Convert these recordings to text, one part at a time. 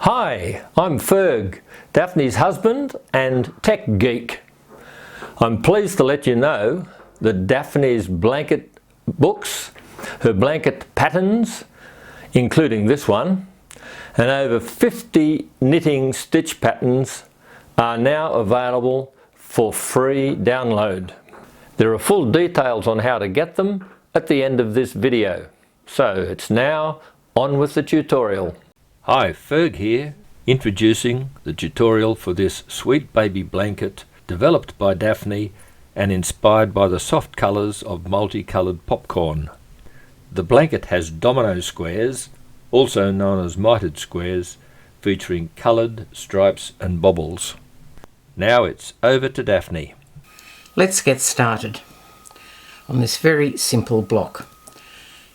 Hi, I'm Ferg, Daphne's husband and tech geek. I'm pleased to let you know that Daphne's blanket books, her blanket patterns, including this one, and over 50 knitting stitch patterns are now available for free download. There are full details on how to get them at the end of this video. So it's now on with the tutorial. Hi, Ferg here, introducing the tutorial for this sweet baby blanket developed by Daphne and inspired by the soft colours of multicoloured popcorn. The blanket has domino squares, also known as mitred squares, featuring coloured stripes and bobbles. Now it's over to Daphne. Let's get started on this very simple block.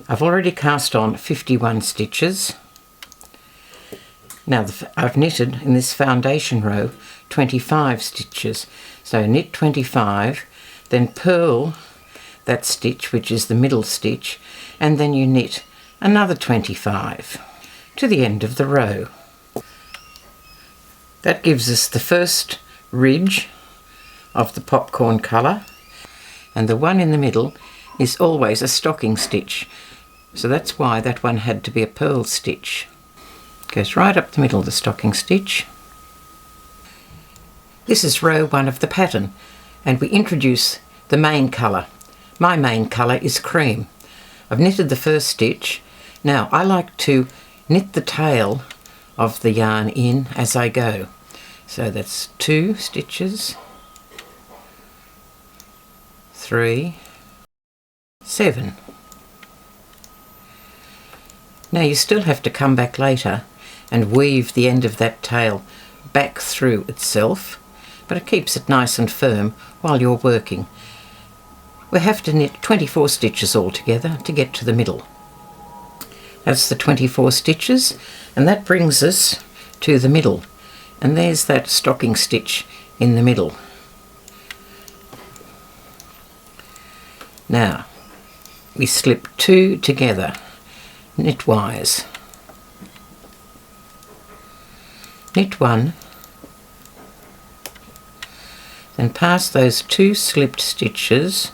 I've already cast on 51 stitches. Now I've knitted in this foundation row 25 stitches. So knit 25, then purl that stitch, which is the middle stitch, and then you knit another 25 to the end of the row. That gives us the first ridge of the popcorn colour, and the one in the middle is always a stocking stitch. So that's why that one had to be a purl stitch. Goes right up the middle of the stocking stitch. This is row 1 of the pattern, and we introduce the main colour. My main colour is cream. I've knitted the first stitch. Now I like to knit the tail of the yarn in as I go. So that's 2 stitches, 3, 7. Now you still have to come back later and weave the end of that tail back through itself, but it keeps it nice and firm while you're working. We have to knit 24 stitches altogether to get to the middle. That's the 24 stitches, and that brings us to the middle, and there's that stocking stitch in the middle. Now we slip 2 together knitwise. Knit 1, then pass those 2 slipped stitches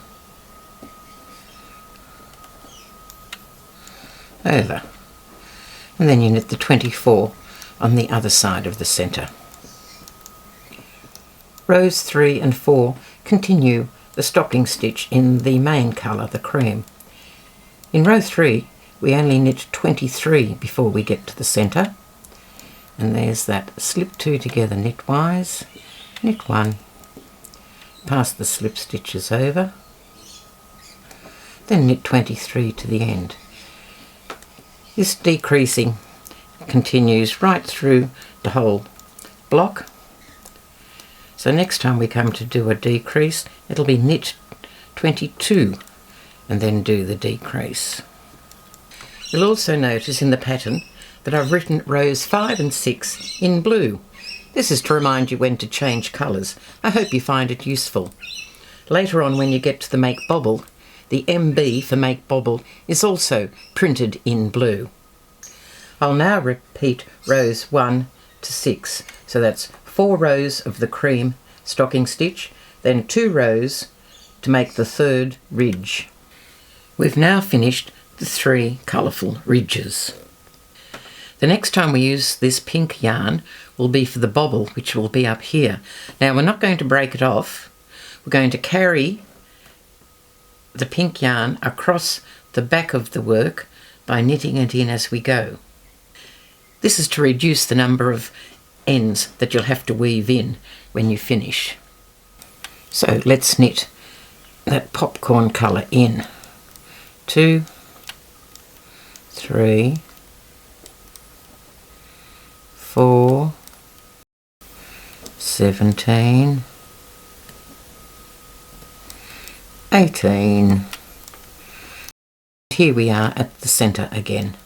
over, and then you knit the 24 on the other side of the centre. Rows 3 and 4 continue the stocking stitch in the main colour, the cream. In row 3 we only knit 23 before we get to the centre, and there's that slip 2 together knitwise, knit 1, pass the slip stitches over, then knit 23 to the end. This decreasing continues right through the whole block. So next time we come to do a decrease, it'll be knit 22 and then do the decrease. You'll also notice in the pattern that I've written rows 5 and 6 in blue. This is to remind you when to change colours. I hope you find it useful. Later on, when you get to the Make Bobble, the MB for Make Bobble is also printed in blue. I'll now repeat rows 1 to 6. So that's 4 rows of the cream stocking stitch, then 2 rows to make the 3rd ridge. We've now finished the 3 colourful ridges. The next time we use this pink yarn will be for the bobble, which will be up here. Now we're not going to break it off. We're going to carry the pink yarn across the back of the work by knitting it in as we go. This is to reduce the number of ends that you'll have to weave in when you finish. So let's knit that popcorn colour in. 2, 3, 4, 17, 18. Here we are at the centre again.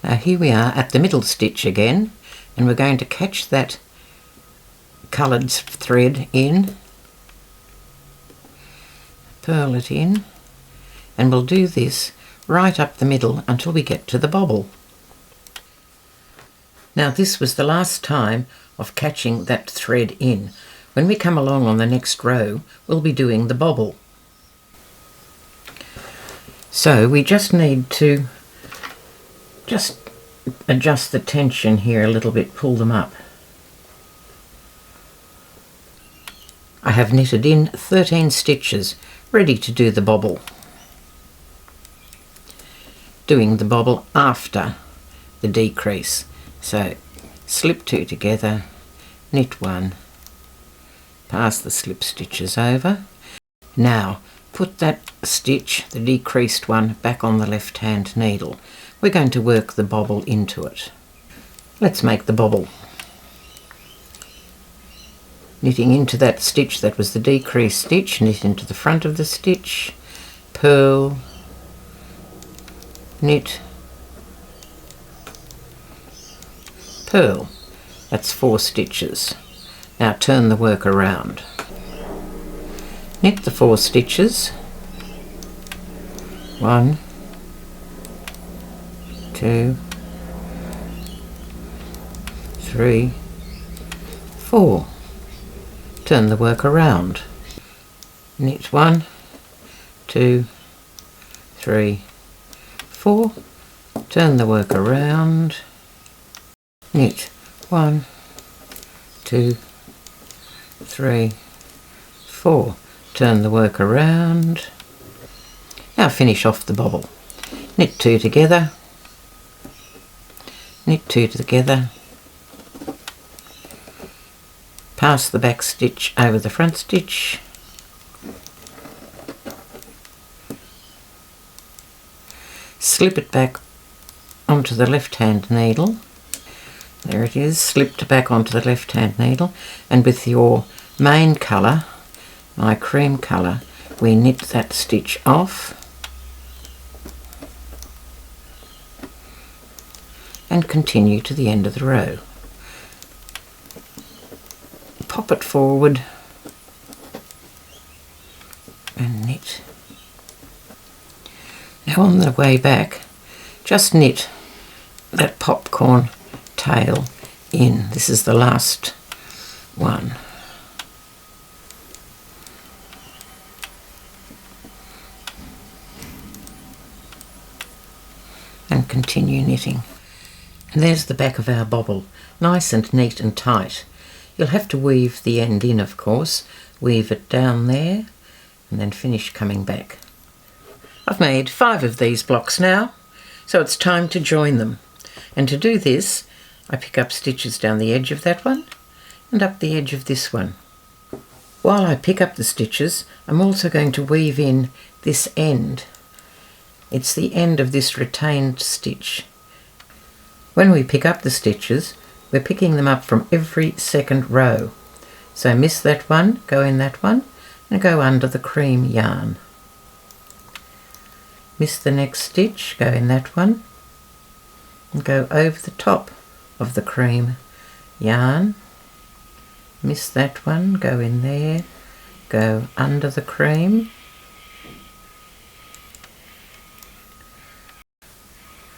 Now here we are at the middle stitch again, and we're going to catch that coloured thread in, purl it in, and we'll do this right up the middle until we get to the bobble. Now this was the last time of catching that thread in. When we come along on the next row, we'll be doing the bobble. So we just need to just adjust the tension here a little bit, pull them up. I have knitted in 13 stitches, ready to do the bobble. Doing the bobble after the decrease. So slip 2 together, knit 1, pass the slip stitches over. Now put that stitch, the decreased one, back on the left hand needle. We're going to work the bobble into it. Let's make the bobble. Knitting into that stitch that was the decreased stitch, knit into the front of the stitch, purl, knit, purl. That's 4 stitches. Now turn the work around. Knit the 4 stitches. 1, 2, 3, 4. Turn the work around. Knit 1, 2, 3, 4. Turn the work around. Knit 1, 2, 3, 4. Turn the work around. Now finish off the bobble. Knit 2 together. Knit 2 together. Pass the back stitch over the front stitch. Slip it back onto the left hand needle. There it is, slipped back onto the left hand needle, and with your main colour, my cream colour, we knit that stitch off and continue to the end of the row. Pop it forward and knit. Now on the way back, just knit that popcorn tail in. This is the last one. And continue knitting. And there's the back of our bobble, nice and neat and tight. You'll have to weave the end in, of course, weave it down there and then finish coming back. I've made 5 of these blocks now, so it's time to join them. And to do this, I pick up stitches down the edge of that one and up the edge of this one. While I pick up the stitches, I'm also going to weave in this end. It's the end of this retained stitch. When we pick up the stitches, we're picking them up from every second row. So miss that one, go in that one, and go under the cream yarn. Miss the next stitch, go in that one, and go over the top of the cream yarn. Miss that one, go in there, go under the cream.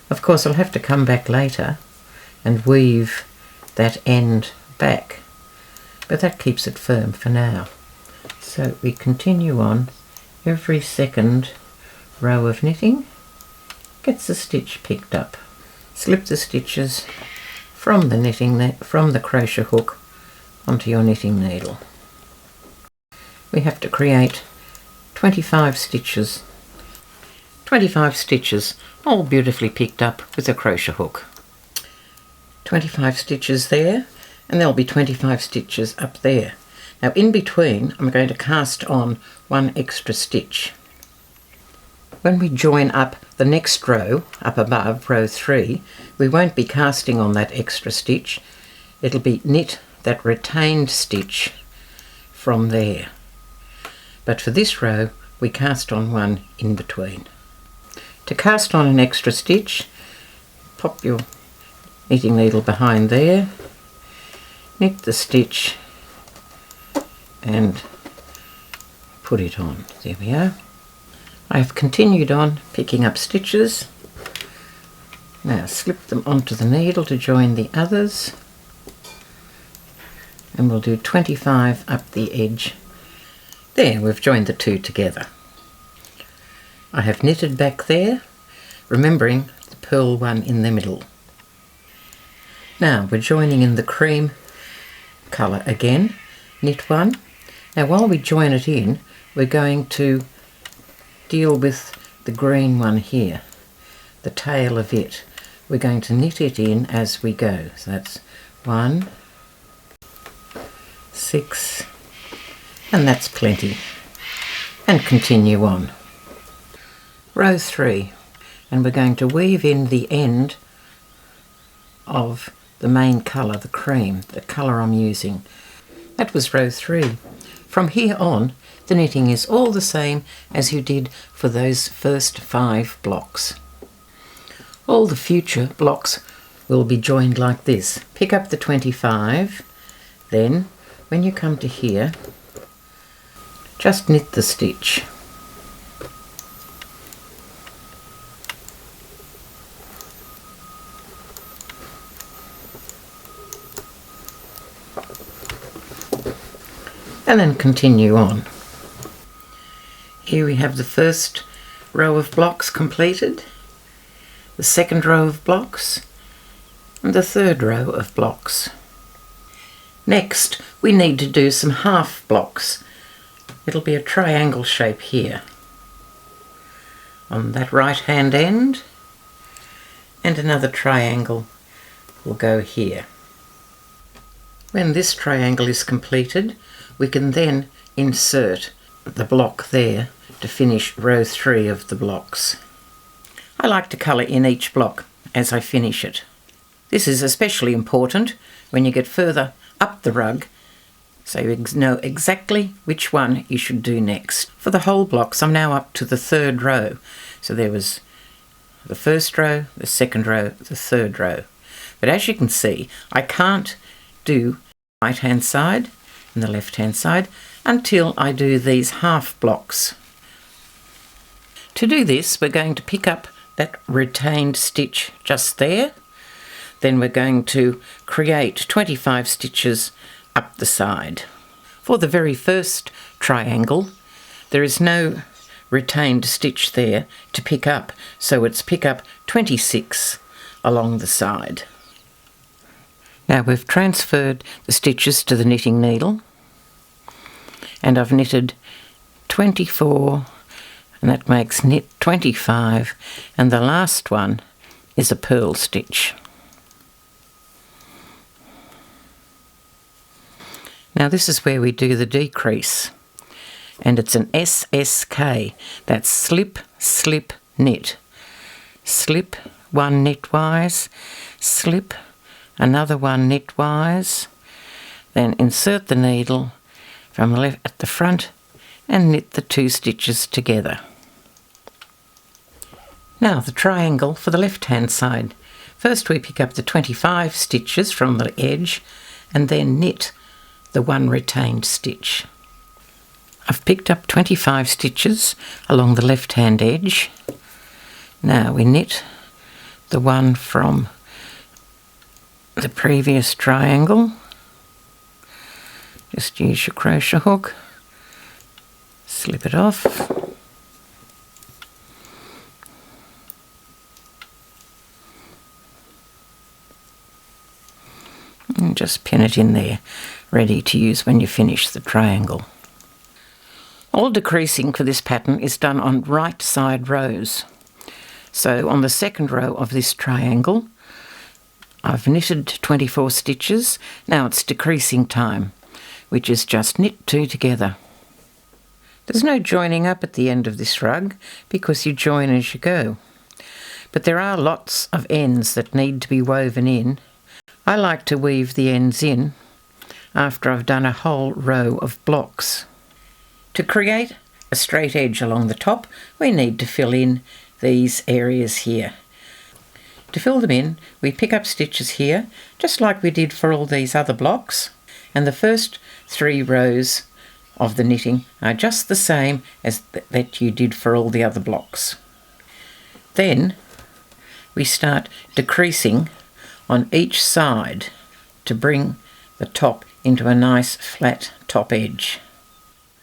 Of course, I'll have to come back later and weave that end back, but that keeps it firm for now. So we continue on. Every second row of knitting gets a stitch picked up. Slip the stitches from the crochet hook onto your knitting needle. We have to create 25 stitches. 25 stitches, all beautifully picked up with a crochet hook. 25 stitches there, and there'll be 25 stitches up there. Now in between, I'm going to cast on 1 extra stitch. When we join up the next row, up above, row 3, we won't be casting on that extra stitch. It'll be knit that retained stitch from there. But for this row, we cast on 1 in between. To cast on an extra stitch, pop your knitting needle behind there, knit the stitch and put it on. There we are. I have continued on picking up stitches Now slip them onto the needle to join the others, and we'll do 25 up the edge. There, we've joined the two together. I have knitted back there, remembering the pearl one in the middle. Now we're joining in the cream colour again, knit one. Now while we join it in, we're going to deal with the green one here, the tail of it. We're going to knit it in as we go. So that's 1, 6, and that's plenty. And continue on. Row 3, and we're going to weave in the end of the main colour, the cream, the colour I'm using. That was row 3. From here on, the knitting is all the same as you did for those first 5 blocks. All the future blocks will be joined like this. Pick up the 25, then when you come to here, just knit the stitch. And then continue on. Here we have the first row of blocks completed, the second row of blocks, and the third row of blocks. Next, we need to do some half blocks. It'll be a triangle shape here on that right hand end, and another triangle will go here. When this triangle is completed, we can then insert the block there to finish row 3 of the blocks. I like to colour in each block as I finish it. This is especially important when you get further up the rug, so you know exactly which one you should do next. For the whole blocks, I'm now up to the 3rd row. So there was the 1st row, the 2nd row, the 3rd row. But as you can see, I can't do the right hand side and the left hand side until I do these half blocks. To do this, we're going to pick up that retained stitch just there. Then we're going to create 25 stitches up the side. For the very first triangle, there is no retained stitch there to pick up, so it's pick up 26 along the side. Now we've transferred the stitches to the knitting needle, and I've knitted 24, and that makes knit 25, and the last one is a purl stitch. Now this is where we do the decrease, and it's an SSK, that's slip, slip, knit. Slip, 1 knitwise, slip, another 1 knitwise, then insert the needle from the left at the front and knit the 2 stitches together. Now the triangle for the left hand side. First we pick up the 25 stitches from the edge and then knit the 1 retained stitch. I've picked up 25 stitches along the left hand edge. Now we knit the one from the previous triangle. Just use your crochet hook, slip it off, and just pin it in there, ready to use when you finish the triangle. All decreasing for this pattern is done on right side rows. So on the 2nd row of this triangle, I've knitted 24 stitches. Now it's decreasing time, which is just knit 2 together. There's no joining up at the end of this rug because you join as you go. But there are lots of ends that need to be woven in. I like to weave the ends in after I've done a whole row of blocks. To create a straight edge along the top, we need to fill in these areas here. To fill them in, we pick up stitches here, just like we did for all these other blocks, and the first 3 rows of the knitting are just the same as that you did for all the other blocks. Then we start decreasing on each side to bring the top into a nice flat top edge.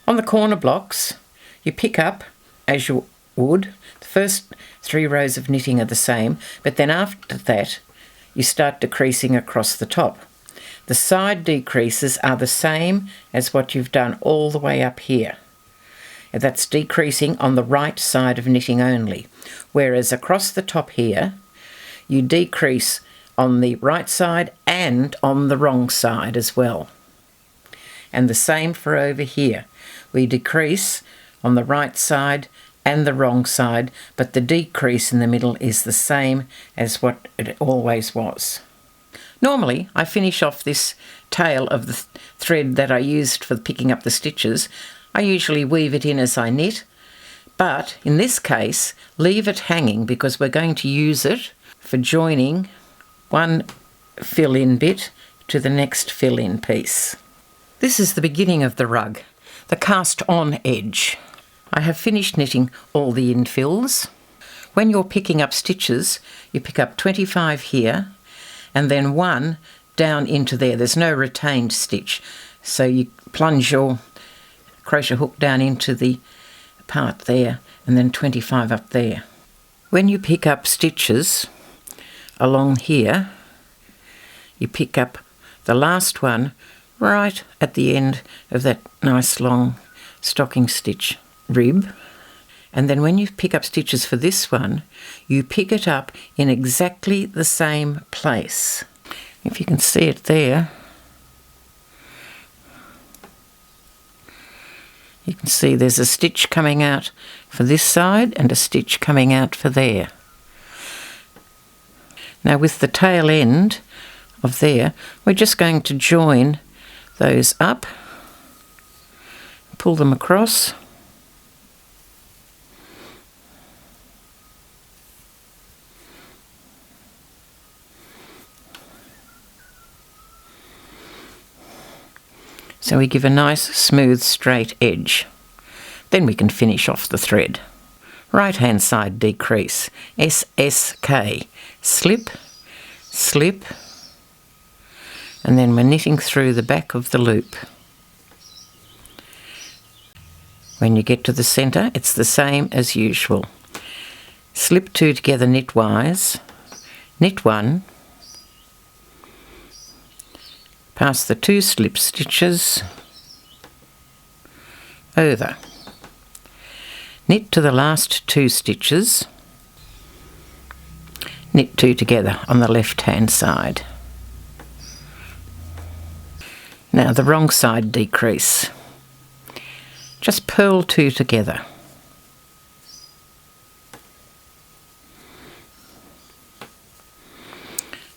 On the corner blocks, you pick up, as you would, the first 3 rows of knitting are the same, but then after that you start decreasing across the top. The side decreases are the same as what you've done all the way up here. That's decreasing on the right side of knitting only, whereas across the top here you decrease on the right side and on the wrong side as well. And the same for over here. We decrease on the right side and the wrong side, but the decrease in the middle is the same as what it always was. Normally, I finish off this tail of the thread that I used for picking up the stitches. I usually weave it in as I knit, but in this case, leave it hanging because we're going to use it for joining one fill-in bit to the next fill-in piece. This is the beginning of the rug, the cast-on edge. I have finished knitting all the infills. When you're picking up stitches, you pick up 25 here and then 1 down into there. There's no retained stitch, so you plunge your crochet hook down into the part there and then 25 up there. When you pick up stitches along here, you pick up the last one right at the end of that nice long stocking stitch rib, and then when you pick up stitches for this one, you pick it up in exactly the same place. If you can see it there, you can see there's a stitch coming out for this side and a stitch coming out for there. Now with the tail end of there, we're just going to join those up, pull them across, so we give a nice smooth straight edge. Then we can finish off the thread. Right hand side decrease, SSK, slip, slip, and then we're knitting through the back of the loop. When you get to the centre, it's the same as usual. Slip 2 together knitwise, knit 1, pass the 2 slip stitches over, knit to the last 2 stitches, knit 2 together on the left hand side. Now the wrong side decrease, just purl 2 together.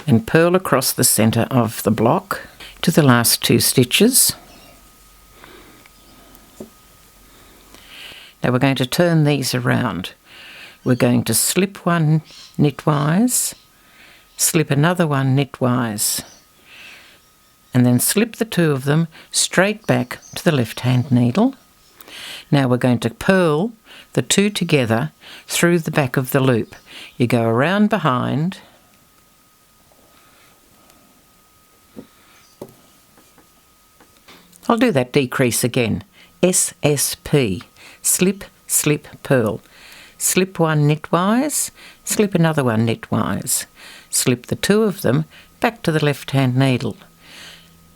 And purl across the centre of the block to the last 2 stitches. Now we're going to turn these around. We're going to slip 1 knitwise, slip another 1 knitwise, and then slip the 2 of them straight back to the left hand needle. Now we're going to purl the 2 together through the back of the loop. You go around behind, I'll do that decrease again. SSP, slip, slip, purl. Slip 1 knitwise, slip another 1 knitwise. Slip the 2 of them back to the left hand needle.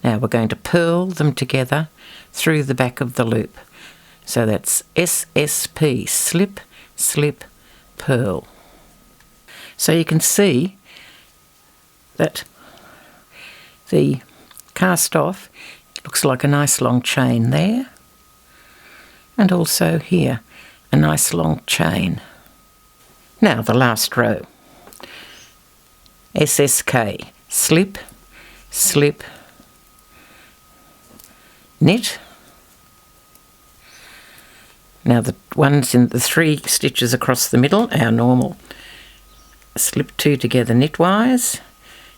Now we're going to purl them together through the back of the loop. So that's SSP, slip, slip, purl. So you can see that the cast off looks like a nice long chain there, and also here a nice long chain. Now the last row. SSK, slip, slip, knit. Now the ones in the 3 stitches across the middle, our normal. Slip 2 together knitwise,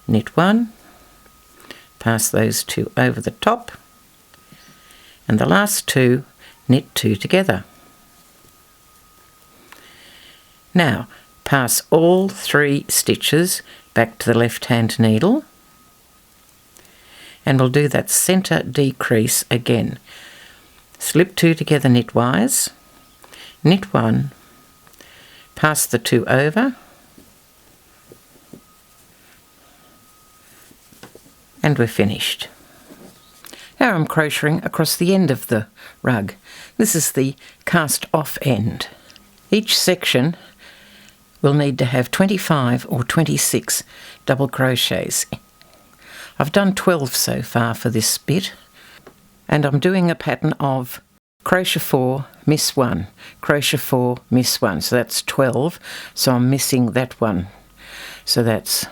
knit 1, pass those 2 over the top, and the last 2 knit 2 together. Now pass all 3 stitches back to the left hand needle, and we'll do that centre decrease again. Slip 2 together knitwise, knit 1, pass the 2 over, and we're finished. Now I'm crocheting across the end of the rug. This is the cast off end. Each section will need to have 25 or 26 double crochets. I've done 12 so far for this bit, and I'm doing a pattern of crochet 4, miss 1, crochet 4, miss 1, so that's 12, so I'm missing that one, so that's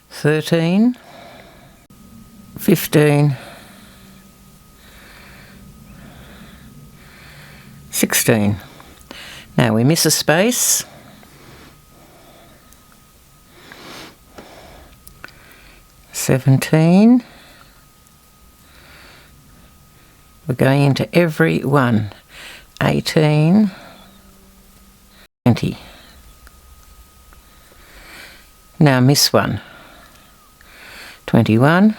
13, 15, 16. Now we miss a space, 17. We're going into every one, 18, 20. Now miss 1, 21,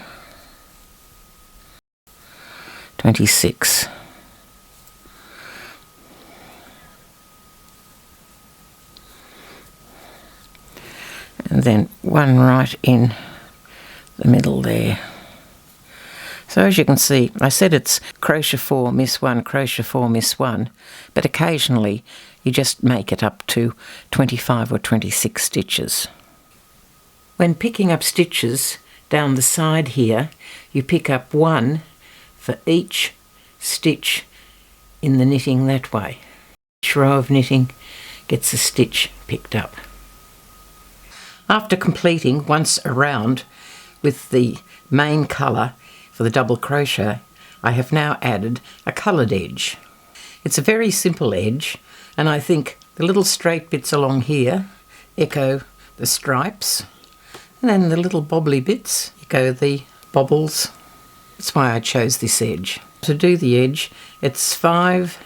26. And then one right in the middle there. So as you can see, I said it's crochet 4, miss 1, crochet 4, miss 1, but occasionally you just make it up to 25 or 26 stitches. When picking up stitches down the side here, you pick up 1 for each stitch in the knitting that way. Each row of knitting gets a stitch picked up. After completing once around with the main colour for the double crochet, I have now added a coloured edge. It's a very simple edge, and I think the little straight bits along here echo the stripes, and then the little bobbly bits echo the bobbles. That's why I chose this edge. To do the edge, it's 5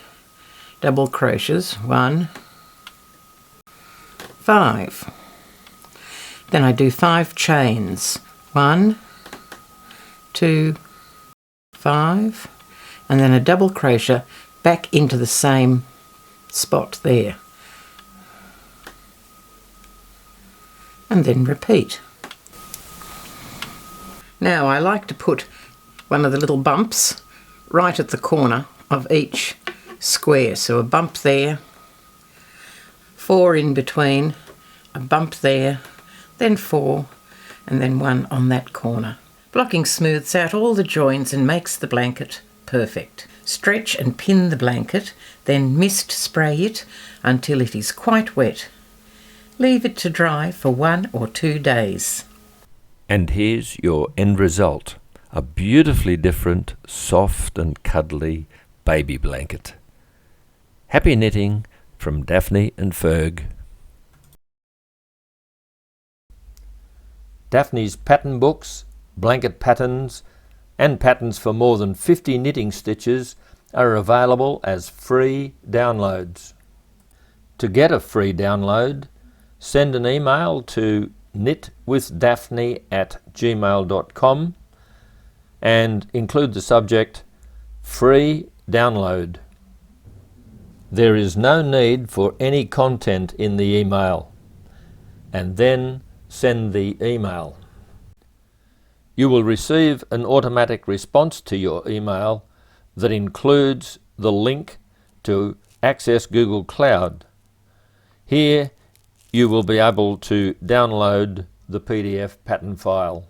double crochets, 1, 5. Then I do 5 chains, 1, 2, 5, and then a double crochet back into the same spot there. And then repeat. Now I like to put one of the little bumps right at the corner of each square. So a bump there, 4 in between, a bump there, then 4, and then 1 on that corner. Blocking smooths out all the joins and makes the blanket perfect. Stretch and pin the blanket, then mist spray it until it is quite wet. Leave it to dry for 1 or 2 days. And here's your end result. A beautifully different, soft and cuddly baby blanket. Happy knitting from Daphne and Ferg. Daphne's pattern books, blanket patterns, and patterns for more than 50 knitting stitches are available as free downloads. To get a free download, send an email to knitwithdaphne@gmail.com and include the subject Free Download. There is no need for any content in the email, and then send the email. You will receive an automatic response to your email that includes the link to access Google Cloud. Here you will be able to download the PDF pattern file.